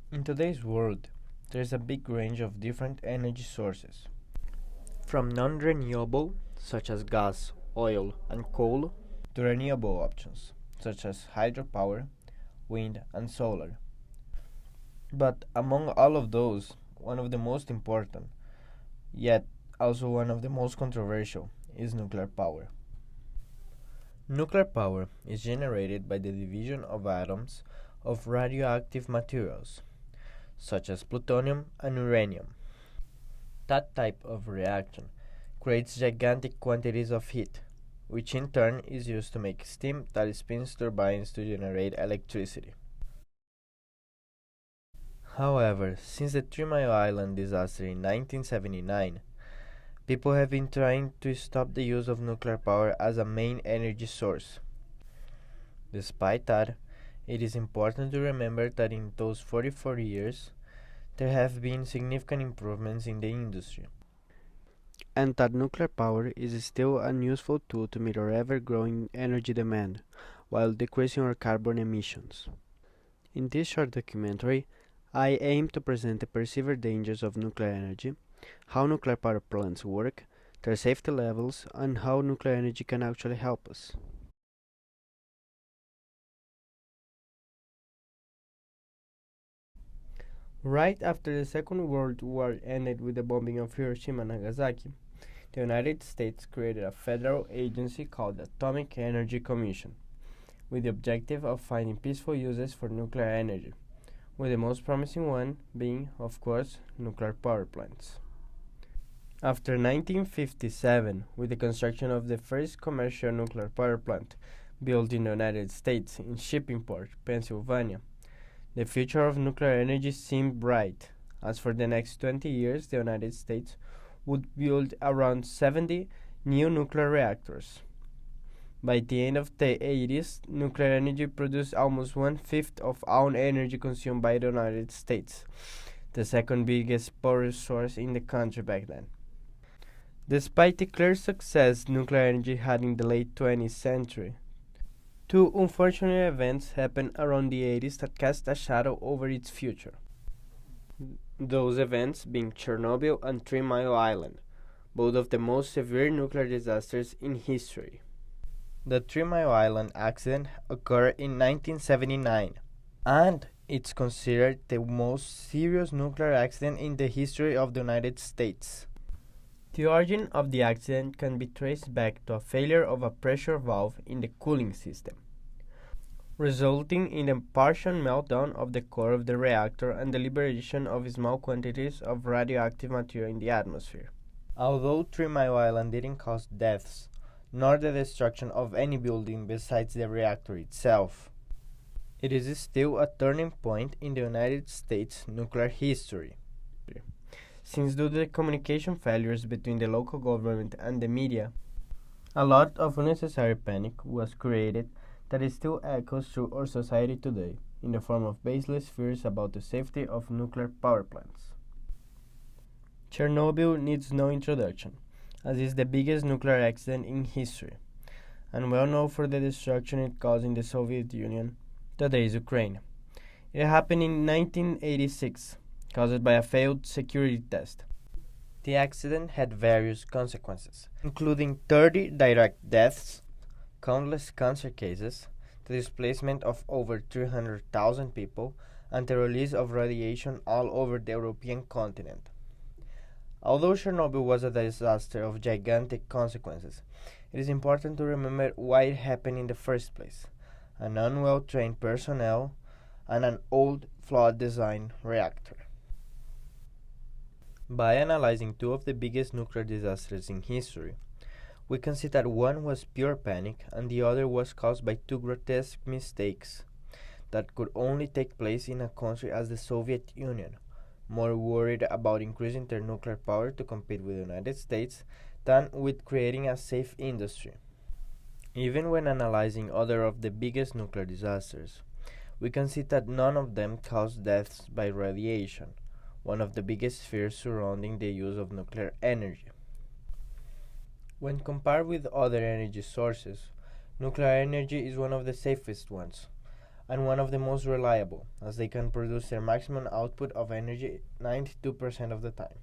In today's world, there is a big range of different energy sources, from non renewable, such as gas, oil, and coal, to renewable options, such as hydropower, wind, and solar. But among all of those, one of the most important, yet also one of the most controversial, is nuclear power. Nuclear power is generated by the division of atoms of radioactive materials, such as plutonium and uranium. That type of reaction creates gigantic quantities of heat, which in turn is used to make steam that spins turbines to generate electricity. However, since the 3 Mile Island disaster in 1979, people have been trying to stop the use of nuclear power as a main energy source. Despite that, it is important to remember that in those 44 years, there have been significant improvements in the industry, and that nuclear power is still an useful tool to meet our ever-growing energy demand while decreasing our carbon emissions. In this short documentary, I aim to present the perceived dangers of nuclear energy, how nuclear power plants work, their safety levels, and how nuclear energy can actually help us. Right after the Second World War ended with the bombing of Hiroshima and Nagasaki, the United States created a federal agency called the Atomic Energy Commission, with the objective of finding peaceful uses for nuclear energy, with the most promising one being, of course, nuclear power plants. After 1957, with the construction of the first commercial nuclear power plant built in the United States in Shippingport, Pennsylvania, the future of nuclear energy seemed bright, as for the next 20 years the United States would build around 70 new nuclear reactors. By the end of the 80s, nuclear energy produced almost one-fifth of all energy consumed by the United States, the second biggest power source in the country back then. Despite the clear success nuclear energy had in the late 20th century, two unfortunate events happened around the 80s that cast a shadow over its future. Those events being Chernobyl and 3 Mile Island, both of the most severe nuclear disasters in history. The 3 Mile Island accident occurred in 1979, and it's considered the most serious nuclear accident in the history of the United States. The origin of the accident can be traced back to a failure of a pressure valve in the cooling system, resulting in a partial meltdown of the core of the reactor and the liberation of small quantities of radioactive material in the atmosphere. Although 3 Mile Island didn't cause deaths, nor the destruction of any building besides the reactor itself, it is still a turning point in the United States nuclear history. Since due to the communication failures between the local government and the media, a lot of unnecessary panic was created that still echoes through our society today in the form of baseless fears about the safety of nuclear power plants. Chernobyl needs no introduction, as it is the biggest nuclear accident in history, and well known for the destruction it caused in the Soviet Union, today's Ukraine. It happened in 1986, caused by a failed security test. The accident had various consequences, including 30 direct deaths, countless cancer cases, the displacement of over 300,000 people, and the release of radiation all over the European continent. Although Chernobyl was a disaster of gigantic consequences, it is important to remember why it happened in the first place: an unwell trained personnel and an old, flawed design reactor. By analyzing two of the biggest nuclear disasters in history, we can see that one was pure panic and the other was caused by two grotesque mistakes that could only take place in a country as the Soviet Union, more worried about increasing their nuclear power to compete with the United States than with creating a safe industry. Even when analyzing other of the biggest nuclear disasters, we can see that none of them caused deaths by radiation, one of the biggest fears surrounding the use of nuclear energy. When compared with other energy sources, nuclear energy is one of the safest ones, and one of the most reliable, as they can produce their maximum output of energy 92% of the time.